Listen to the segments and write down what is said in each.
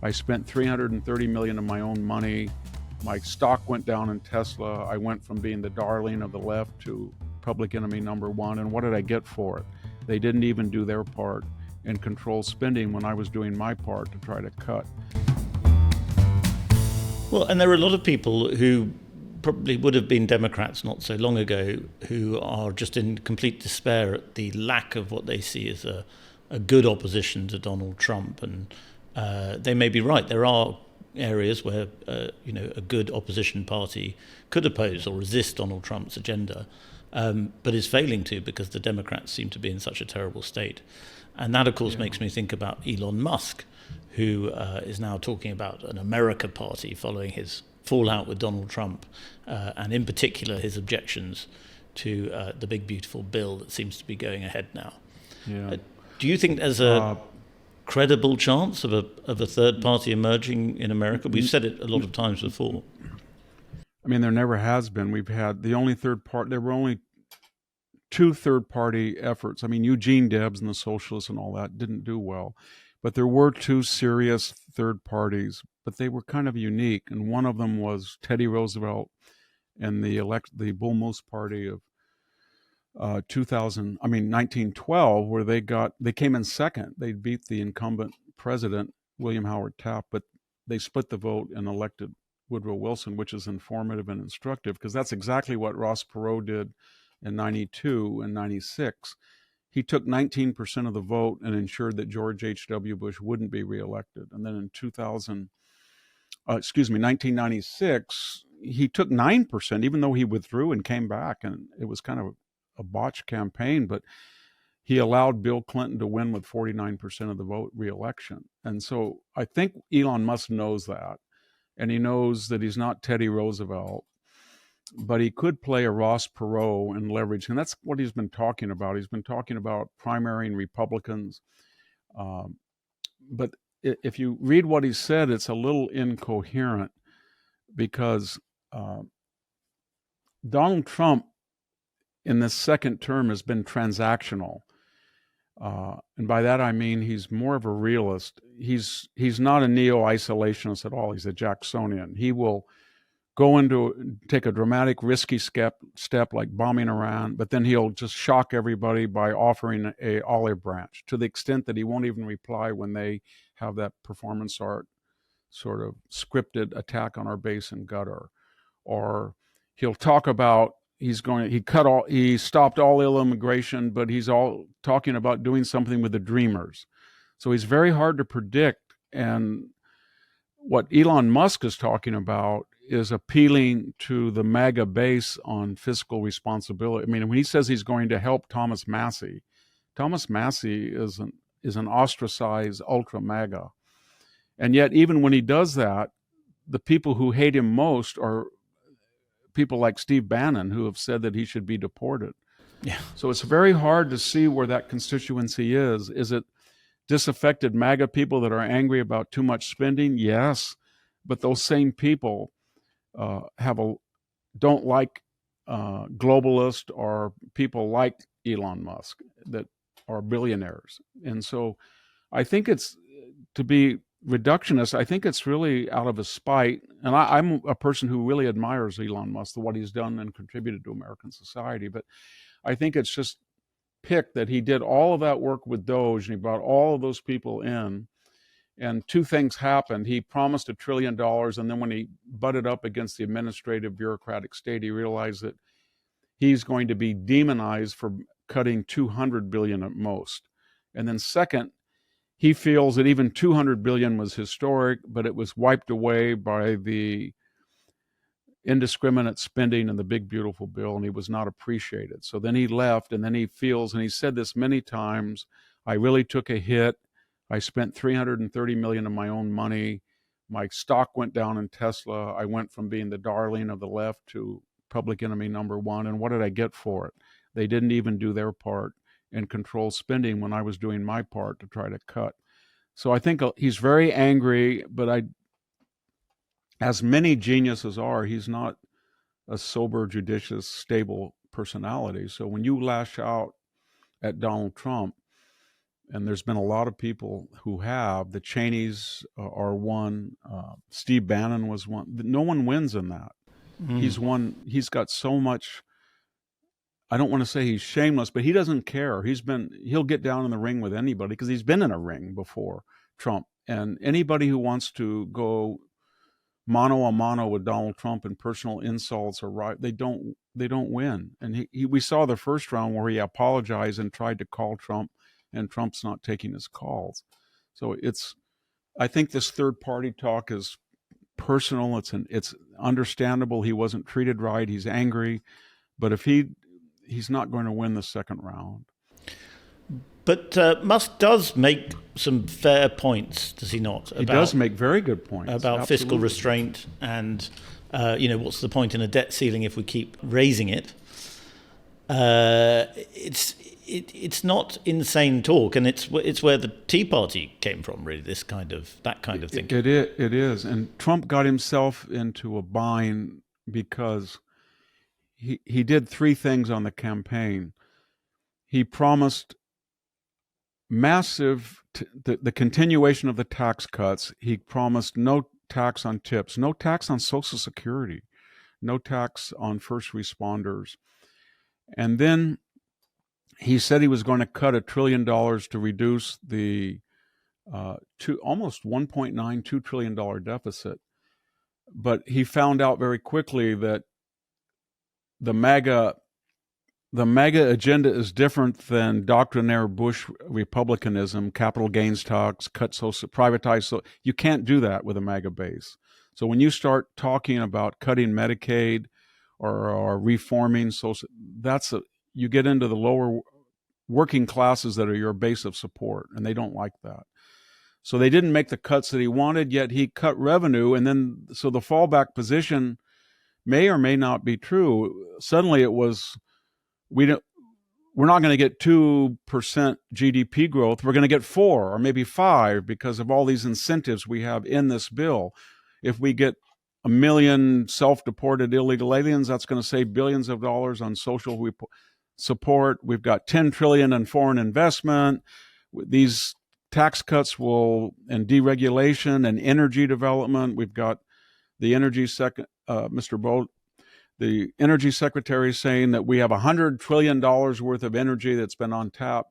I spent $330 million of my own money. My stock went down in Tesla. I went from being the darling of the left to public enemy number one. And what did I get for it? They didn't even do their part and control spending when I was doing my part to try to cut. Well, and there are a lot of people who probably would have been Democrats not so long ago who are just in complete despair at the lack of what they see as a good opposition to Donald Trump. And they may be right. There are areas where a good opposition party could oppose or resist Donald Trump's agenda, but is failing to because the Democrats seem to be in such a terrible state. And that, of course, makes me think about Elon Musk, who is now talking about an America party following his fallout with Donald Trump, and in particular his objections to the big beautiful bill that seems to be going ahead now. Yeah. Do you think there's a credible chance of a third party emerging in America? We've said it a lot of times before. I mean, there never has been. We've had the only there were only two third party efforts. I mean, Eugene Debs and the socialists and all that didn't do well, but there were two serious third parties, but they were kind of unique. And one of them was Teddy Roosevelt and the Bull Moose Party of 1912, where they came in second. They beat the incumbent president, William Howard Taft, but they split the vote and elected Woodrow Wilson, which is informative and instructive because that's exactly what Ross Perot did in 92 and 96. He took 19% of the vote and ensured that George H.W. Bush wouldn't be reelected. And then in 1996, he took 9%, even though he withdrew and came back. And it was kind of a botched campaign, but he allowed Bill Clinton to win with 49% of the vote reelection. And so I think Elon Musk knows that. And he knows that he's not Teddy Roosevelt, but he could play a Ross Perot and leverage. And that's what he's been talking about. He's been talking about primarying Republicans. But if you read what he said, it's a little incoherent because Donald Trump in this second term has been transactional. And by that I mean he's more of a realist. He's not a neo-isolationist at all. He's a Jacksonian. He will take a dramatic, risky step like bombing Iran, but then he'll just shock everybody by offering a olive branch to the extent that he won't even reply when they have that performance art sort of scripted attack on our base in Qatar. Or he'll talk about he stopped all illegal immigration, but he's all talking about doing something with the Dreamers. So he's very hard to predict. And what Elon Musk is talking about is appealing to the MAGA base on fiscal responsibility. I mean, when he says he's going to help Thomas Massey is an ostracized ultra MAGA. And yet, even when he does that, the people who hate him most are people like Steve Bannon, who have said that he should be deported. Yeah. So it's very hard to see where that constituency is. Is it disaffected MAGA people that are angry about too much spending? Yes. But those same people don't like globalists or people like Elon Musk that are billionaires. And so I think it's, to be reductionist, I think it's really out of a spite. And I'm a person who really admires Elon Musk, what he's done and contributed to American society. But I think it's just picked that he did all of that work with Doge and he brought all of those people in. And two things happened. He promised $1 trillion. And then when he butted up against the administrative bureaucratic state, he realized that he's going to be demonized for cutting $200 billion at most. And then second, he feels that even $200 billion was historic, but it was wiped away by the indiscriminate spending in the big beautiful bill, and he was not appreciated. So then he left, and then he feels, and he said this many times, I really took a hit. I spent $330 million of my own money. My stock went down in Tesla. I went from being the darling of the left to public enemy number one. And what did I get for it? They didn't even do their part and control spending when I was doing my part to try to cut. So I think he's very angry, but as many geniuses are, he's not a sober, judicious, stable personality. So when you lash out at Donald Trump, and there's been a lot of people who have. The Cheneys are one. Steve Bannon was one. No one wins in that. He's won. He's got so much. I don't want to say he's shameless, but he doesn't care. He'll get down in the ring with anybody because he's been in a ring before, Trump. And anybody who wants to go mano a mano with Donald Trump and personal insults or they don't win. And we saw the first round where he apologized and tried to call Trump, and Trump's not taking his calls. So I think this third party talk is personal. It's understandable. He wasn't treated right. He's angry, but if he's not going to win the second round. But Musk does make some fair points, does he not? He does make very good points about Absolutely. Fiscal restraint and, what's the point in a debt ceiling if we keep raising it? It's not insane talk, and it's where the Tea Party came from, really. That kind of thinking. It is, and Trump got himself into a bind because he did three things on the campaign. He promised massive the continuation of the tax cuts. He promised no tax on tips, no tax on Social Security, no tax on first responders. And then he said he was going to cut $1 trillion to reduce the to almost $1.92 trillion deficit. But he found out very quickly that the MAGA agenda is different than doctrinaire Bush republicanism, capital gains tax, privatize. So you can't do that with a MAGA base. So when you start talking about cutting Medicaid or reforming social, you get into the lower working classes that are your base of support, and they don't like that. So they didn't make the cuts that he wanted, yet he cut revenue, and then so the fallback position may or may not be true. Suddenly it was, we're not going to get 2% GDP growth. We're going to get 4 or maybe 5 because of all these incentives we have in this bill. If we get 1 million self-deported illegal aliens, that's going to save billions of dollars on social support. We've got $10 trillion in foreign investment. These tax cuts and deregulation and energy development. We've got the energy the energy secretary saying that we have $100 trillion worth of energy that's been on tap.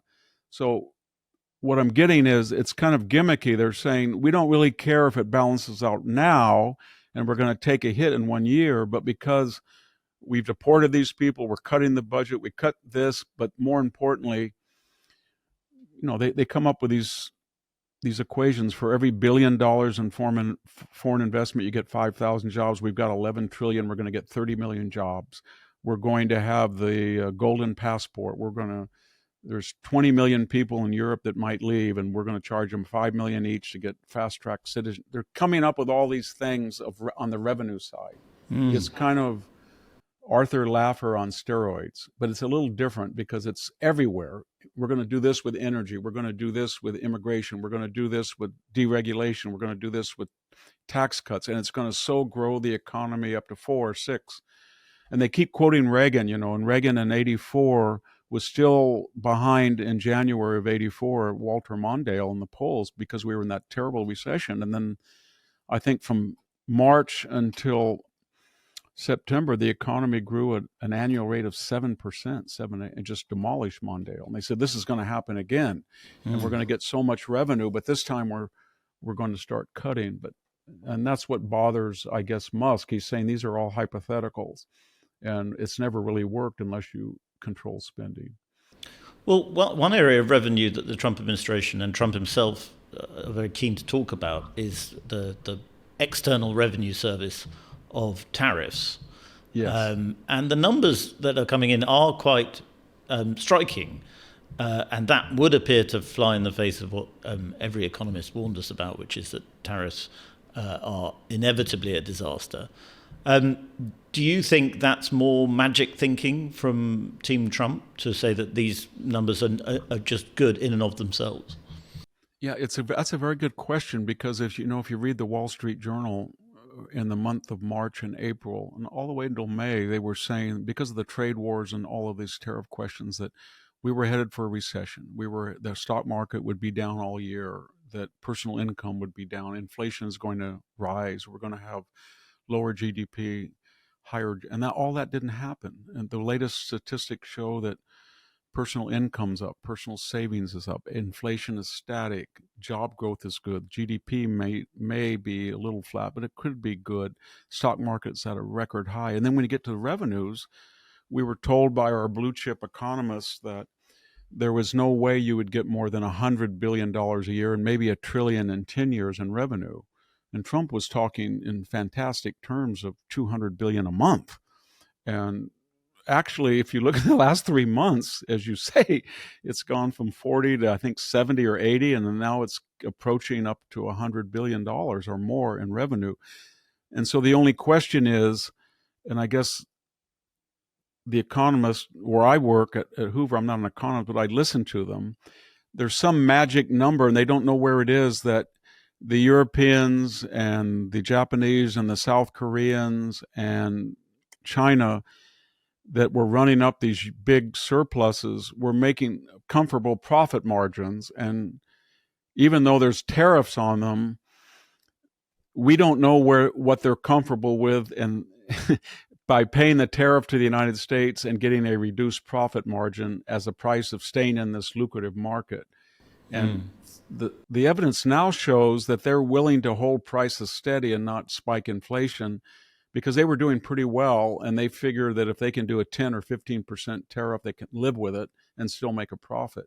So what I'm getting is it's kind of gimmicky. They're saying we don't really care if it balances out now and we're going to take a hit in 1 year, but because we've deported these people, we're cutting the budget, we cut this, but more importantly, they come up with these equations. For every $1 billion in foreign investment, you get 5,000 jobs. We've got 11 trillion. We're going to get 30 million jobs. We're going to have the golden passport. There's 20 million people in Europe that might leave, and we're going to charge them $5 million each to get fast track citizen. They're coming up with all these things on the revenue side. It's kind of Arthur Laffer on steroids, but it's a little different because it's everywhere. We're going to do this with energy. We're going to do this with immigration. We're going to do this with deregulation. We're going to do this with tax cuts, and it's going to so grow the economy up to 4 or 6. And they keep quoting Reagan, and Reagan in 84 was still behind in January of 84, Walter Mondale in the polls because we were in that terrible recession. And then I think from March until September, the economy grew at an annual rate of 7%, and just demolished Mondale. And they said, this is going to happen again, and we're going to get so much revenue, but this time we're going to start cutting. And that's what bothers, I guess, Musk. He's saying these are all hypotheticals, and it's never really worked unless you control spending. Well, one area of revenue that the Trump administration and Trump himself are very keen to talk about is the external revenue service of tariffs. Yes. And the numbers that are coming in are quite striking. And that would appear to fly in the face of what every economist warned us about, which is that tariffs are inevitably a disaster. Do you think that's more magic thinking from Team Trump to say that these numbers are just good in and of themselves? Yeah, that's a very good question, because if you read the Wall Street Journal in the month of March and April and all the way until May, they were saying because of the trade wars and all of these tariff questions that we were headed for a recession. The stock market would be down all year, that personal income would be down, inflation is going to rise, we're going to have lower GDP, higher, and all that didn't happen. And the latest statistics show that personal income's up, personal savings is up, inflation is static, job growth is good, GDP may be a little flat, but it could be good. Stock market's at a record high. And then when you get to the revenues, we were told by our blue chip economists that there was no way you would get more than $100 billion a year and maybe $1 trillion in 10 years in revenue. And Trump was talking in fantastic terms of $200 billion a month. And actually, if you look at the last 3 months, as you say, it's gone from 40 to I think 70 or 80, and then now it's approaching up to $100 billion or more in revenue. And so the only question is, and I guess the economists where I work at Hoover, I'm not an economist, but I listen to them. There's some magic number, and they don't know where it is, that the Europeans and the Japanese and the South Koreans and China that were running up these big surpluses were making comfortable profit margins. And even though there's tariffs on them, we don't know what they're comfortable with. And by paying the tariff to the United States and getting a reduced profit margin as a price of staying in this lucrative market. And the evidence now shows that they're willing to hold prices steady and not spike inflation, because they were doing pretty well, and they figure that if they can do a 10 or 15% tariff, they can live with it and still make a profit.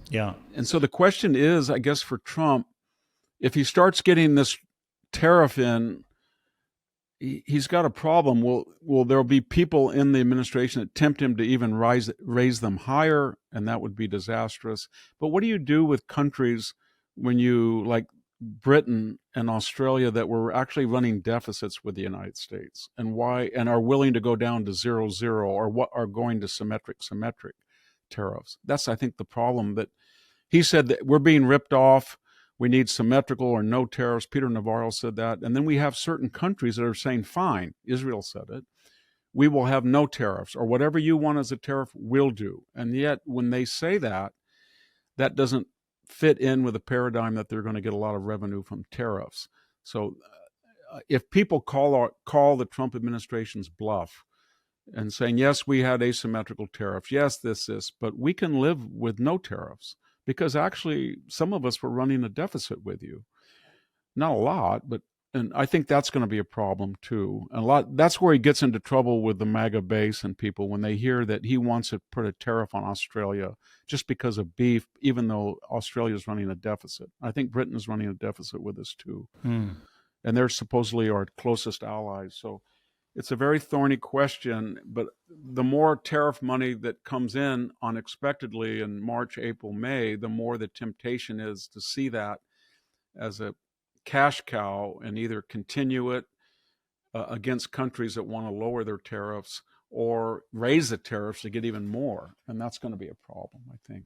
Yeah. And so the question is, I guess, for Trump, if he starts getting this tariff in, he's got a problem. Will there be people in the administration that tempt him to even raise them higher, and that would be disastrous. But what do you do with countries when you, like Britain and Australia, that were actually running deficits with the United States, and are willing to go down to 0.0, or what are going to symmetric tariffs? That's, I think, the problem. That he said that we're being ripped off. We need symmetrical or no tariffs. Peter Navarro said that. And then we have certain countries that are saying, fine, Israel said it, we will have no tariffs, or whatever you want as a tariff, we'll do. And yet when they say that, that doesn't fit in with a paradigm that they're going to get a lot of revenue from tariffs. So if people call the Trump administration's bluff and saying, yes, we had asymmetrical tariffs, yes, this, but we can live with no tariffs, because actually some of us were running a deficit with you. Not a lot, and I think that's going to be a problem too. That's where he gets into trouble with the MAGA base and people, when they hear that he wants to put a tariff on Australia just because of beef, even though Australia is running a deficit. I think Britain is running a deficit with us too. And they're supposedly our closest allies. So it's a very thorny question, but the more tariff money that comes in unexpectedly in March, April, May, the more the temptation is to see that as a cash cow and either continue it against countries that want to lower their tariffs, or raise the tariffs to get even more. And that's going to be a problem, I think.